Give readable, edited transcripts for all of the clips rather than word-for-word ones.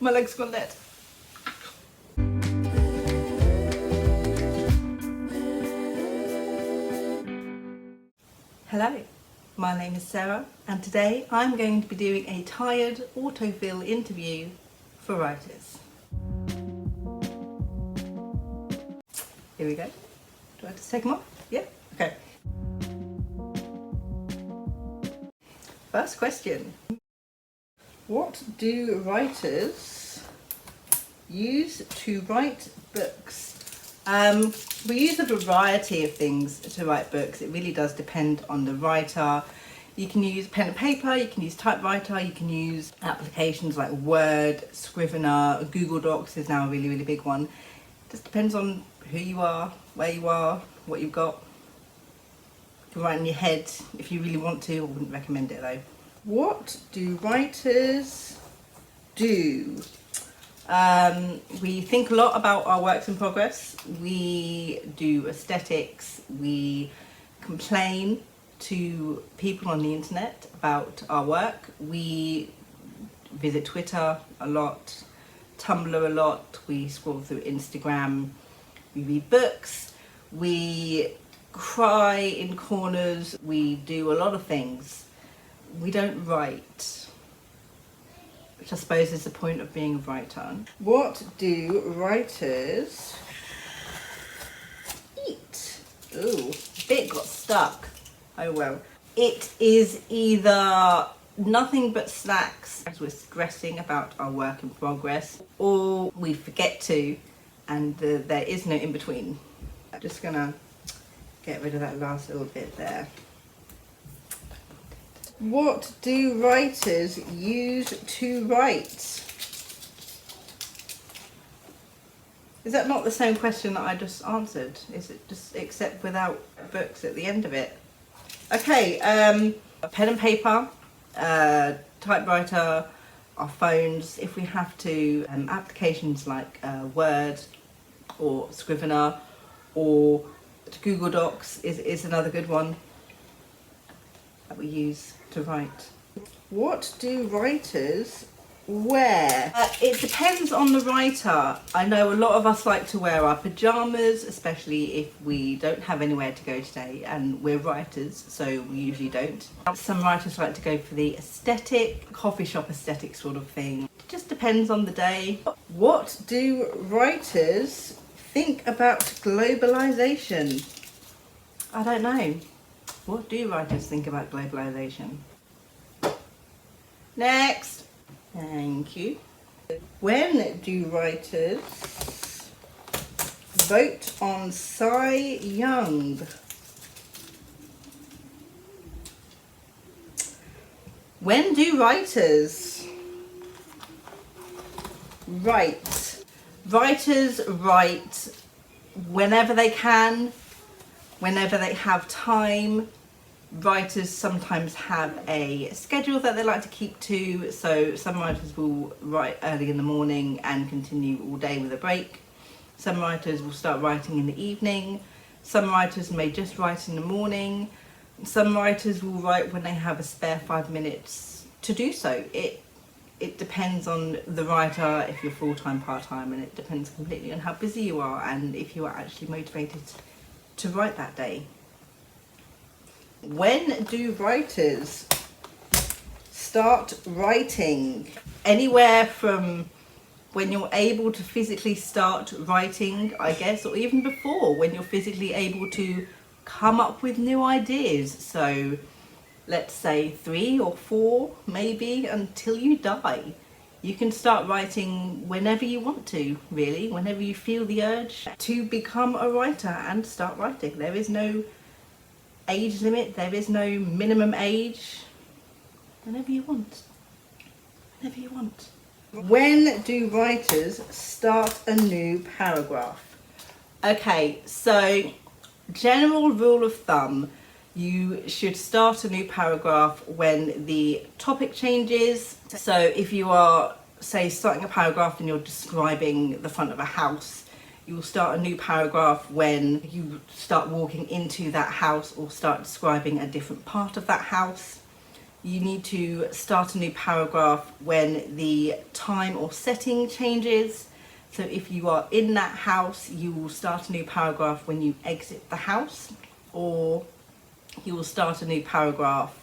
My leg's gone dead. Hello, my name is Sarah and today I'm going to be doing a tIRED autofill interview for writers. Here we go. Do I have to take them off? Yeah? Okay. First question. What do writers use to write books? We use a variety of things to write books. It really does depend on the writer. You can use pen and paper, you can use typewriter, you can use applications like Word, Scrivener, Google Docs is now a really big one. It just depends on who you are, where you are, what you've got. You can write in your head if you really want to. I wouldn't recommend it though. What do writers do? We think a lot about our works in progress. We do aesthetics. We complain to people on the internet about our work. We visit Twitter a lot, Tumblr a lot. We scroll through Instagram. We read books. We cry in corners. We do a lot of things. We don't write, which I suppose is the point of being a writer. What do writers eat? Ooh, bit got stuck. Oh well. It is either nothing but snacks as we're stressing about our work in progress, or we forget to, and there is no in between. I'm just gonna get rid of that last little bit there. What do writers use to write? Is that not the same question that I just answered? Is it just except without books at the end of it? Okay, pen and paper, typewriter, our phones, if we have to, applications like Word or Scrivener or Google Docs is another good one that we use to write. What do writers wear? It depends on the writer. I know a lot of us like to wear our pyjamas, especially if we don't have anywhere to go today, and we're writers, so we usually don't. Some writers like to go for the aesthetic, coffee shop aesthetic sort of thing. It just depends on the day. What do writers think about globalization? I don't know. What do writers think about globalization? Next. Thank you. When do writers vote on Cy Young? When do writers write? Writers write whenever they can, whenever they have time. Writers sometimes have a schedule that they like to keep to, so some writers will write early in the morning and continue all day with a break. Some writers will start writing in the evening. Some writers may just write in the morning. Some writers will write when they have a spare 5 minutes to do so. It depends on the writer, if you're full-time, part-time, and it depends completely on how busy you are and if you are actually motivated to write that day. When do writers start writing? Anywhere from when you're able to physically start writing, I guess, or even before, when you're physically able to come up with new ideas. So let's say 3 or 4, maybe, until you die. You can start writing whenever you want to, really, whenever you feel the urge to become a writer and start writing. There is no age limit, there is no minimum age. Whenever you want. Whenever you want. When do writers start a new paragraph? Okay, so general rule of thumb, you should start a new paragraph when the topic changes. So if you are, say, starting a paragraph and you're describing the front of a house, you will start a new paragraph when you start walking into that house or start describing a different part of that house. You need to start a new paragraph when the time or setting changes. So if you are in that house, you will start a new paragraph when you exit the house, or you will start a new paragraph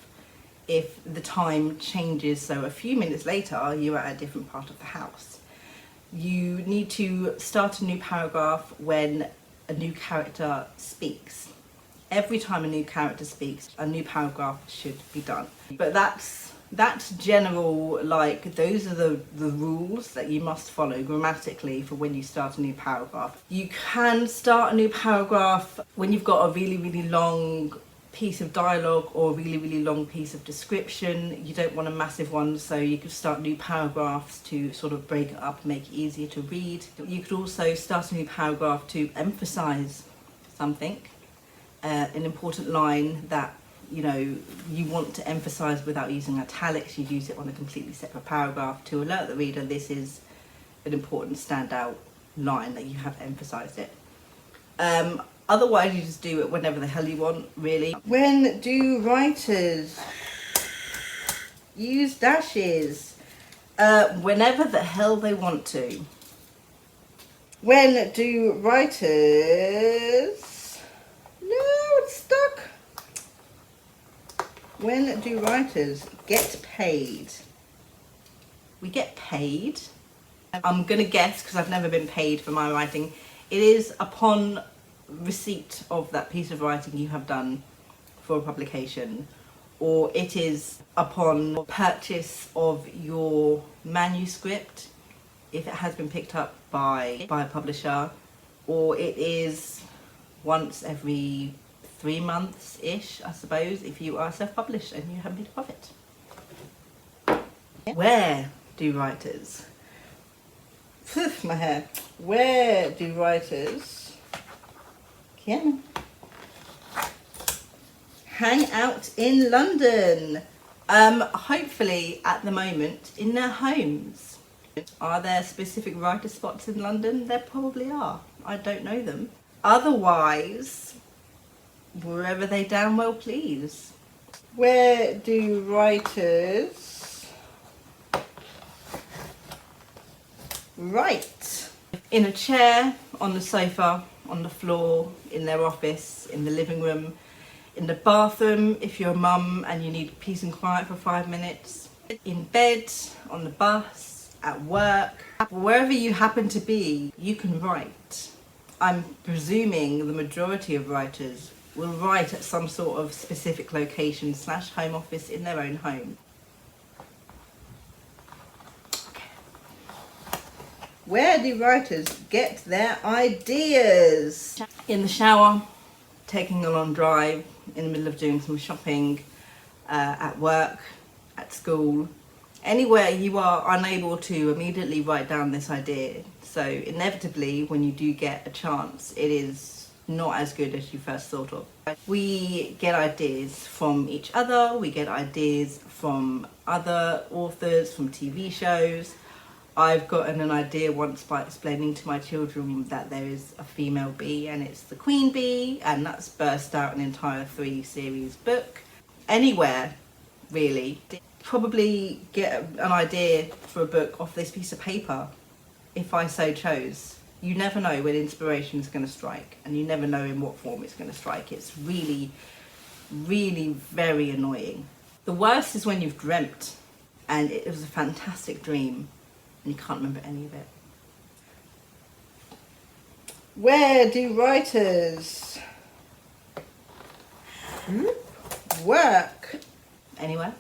if the time changes. So a few minutes later, you're at a different part of the house. You need to start a new paragraph when a new character speaks. Every time a new character speaks, a new paragraph should be done. But that's general, like those are the rules that you must follow grammatically for when you start a new paragraph. You can start a new paragraph when you've got a really, really long piece of dialogue or a really, really long piece of description. You don't want a massive one, so you could start new paragraphs to sort of break it up and make it easier to read. You could also start a new paragraph to emphasize something, an important line that you want to emphasize without using italics. You use it on a completely separate paragraph to alert the reader this is an important standout line that you have emphasized it. Otherwise, you just do it whenever the hell you want, really. When do writers use dashes? Whenever the hell they want to. When do writers... No, it's stuck. When do writers get paid? We get paid. I'm going to guess, because I've never been paid for my writing, it is upon receipt of that piece of writing you have done for a publication, or it is upon purchase of your manuscript if it has been picked up by a publisher, or it is once every 3 months-ish, I suppose, if you are self-published and you haven't made a profit. Where do writers... my hair. Where do writers... hang out in London? Hopefully at the moment in their homes. Are there specific writer spots in London? There probably are. I don't know them. Otherwise, wherever they damn well please. Where do writers write? In a chair, on the sofa, on the floor, in their office, in the living room, in the bathroom if you're a mum and you need peace and quiet for 5 minutes, in bed, on the bus, at work, wherever you happen to be, you can write. I'm presuming the majority of writers will write at some sort of specific location / home office in their own home. Where do writers get their ideas? In the shower, taking a long drive, in the middle of doing some shopping, at work, at school, anywhere you are unable to immediately write down this idea. So inevitably, when you do get a chance, it is not as good as you first thought of. We get ideas from each other, we get ideas from other authors, from TV shows. I've gotten an idea once by explaining to my children that there is a female bee and it's the queen bee, and that's burst out an entire 3-series book. Anywhere, really. Probably get an idea for a book off this piece of paper, if I so chose. You never know when inspiration is going to strike, and you never know in what form it's going to strike. It's really, really very annoying. The worst is when you've dreamt and it was a fantastic dream and you can't remember any of it. Where do writers work? Anywhere.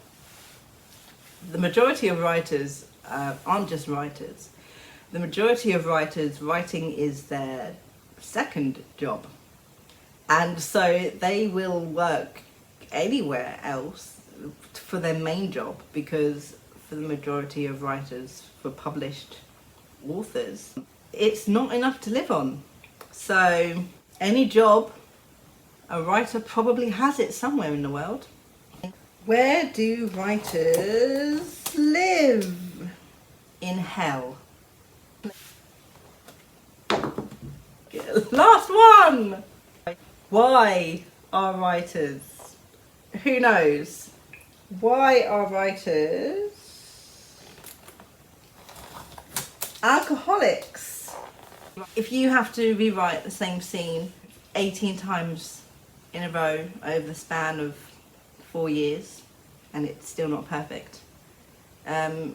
The majority of writers aren't just writers. The majority of writers, writing is their second job. And so they will work anywhere else for their main job, because for the majority of writers, for published authors, it's not enough to live on. So any job, a writer probably has it somewhere in the world. Where do writers live? In hell. Last one! Why are writers? Who knows? Why are writers alcoholics? If you have to rewrite the same scene 18 times in a row over the span of 4 years and it's still not perfect,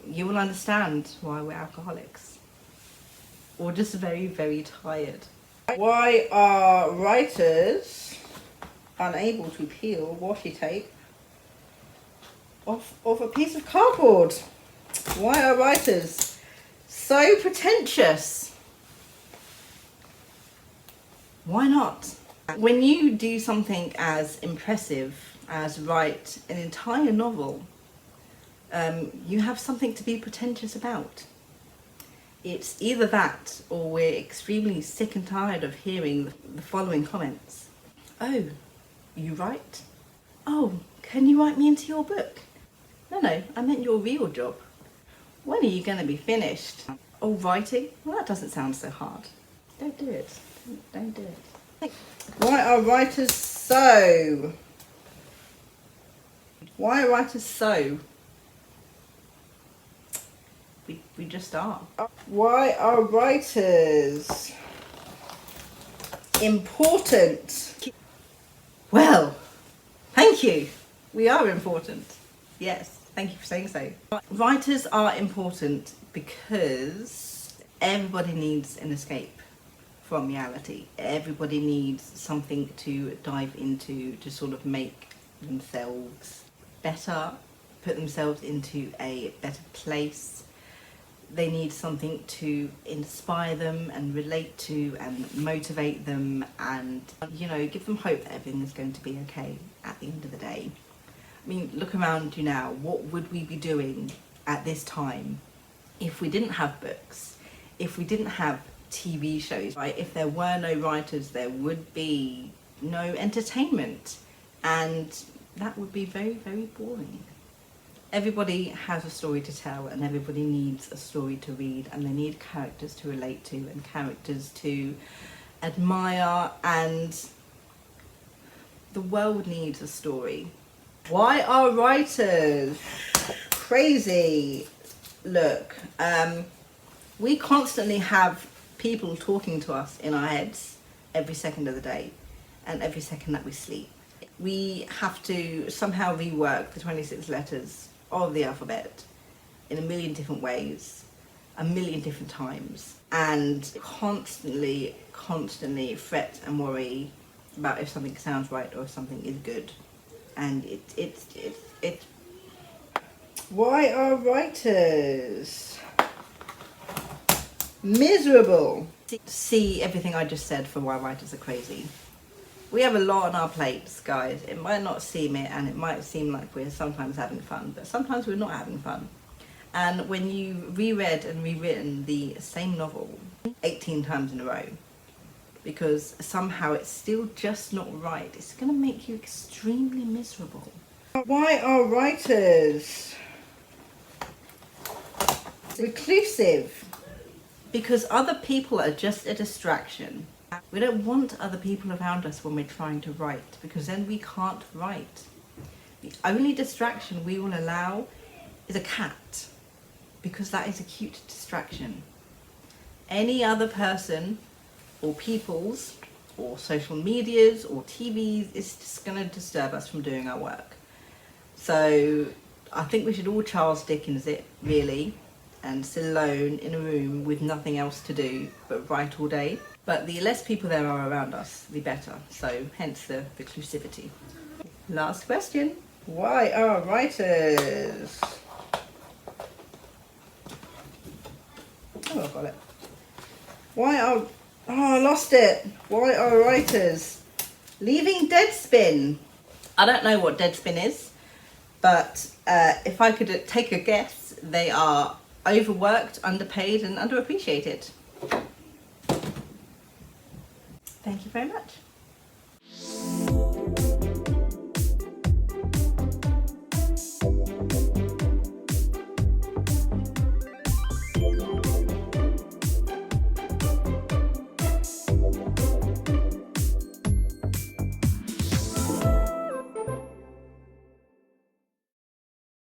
you will understand why we're alcoholics. Or just very, very tired. Why are writers unable to peel washi tape off a piece of cardboard? Why are writers so pretentious? Why not? When you do something as impressive as write an entire novel, you have something to be pretentious about. It's either that or we're extremely sick and tired of hearing the following comments. Oh, you write? Oh, can you write me into your book? No, I meant your real job. When are you going to be finished? Oh, writing? Well, that doesn't sound so hard. Don't do it. Don't do it. Why are writers so? Why are writers so? We just are. Why are writers important? Well, thank you. We are important. Yes, thank you for saying so. Writers are important because everybody needs an escape from reality. Everybody needs something to dive into to sort of make themselves better, put themselves into a better place. They need something to inspire them and relate to and motivate them and, you know, give them hope that everything is going to be okay at the end of the day. I mean, look around you now. What would we be doing at this time if we didn't have books, if we didn't have TV shows, right? If there were no writers, there would be no entertainment, and that would be very, very boring. Everybody has a story to tell and everybody needs a story to read, and they need characters to relate to and characters to admire, and the world needs a story. Why are writers crazy? Look, we constantly have people talking to us in our heads every second of the day and every second that we sleep. We have to somehow rework the 26 letters of the alphabet in a million different ways, a million different times, and constantly fret and worry about if something sounds right or if something is good. And it's why are writers miserable? See everything I just said for why writers are crazy. We have a lot on our plates, guys. It might not seem it, and it might seem like we're sometimes having fun, but sometimes we're not having fun. And when you reread and rewritten the same novel 18 times in a row, because somehow it's still just not right, it's going to make you extremely miserable. Why are writers reclusive? Because other people are just a distraction. We don't want other people around us when we're trying to write, because then we can't write. The only distraction we will allow is a cat, because that is a cute distraction. Any other person or people's or social medias or TVs is just going to disturb us from doing our work. So I think we should all Charles Dickens it, really, and sit alone in a room with nothing else to do but write all day. But the less people there are around us, the better. So hence the reclusivity. Last question. Why are writers... Oh, I got it. Why are... Oh, I lost it. Why are writers leaving Deadspin? I don't know what Deadspin is, but if I could take a guess, they are overworked, underpaid and underappreciated. Thank you very much.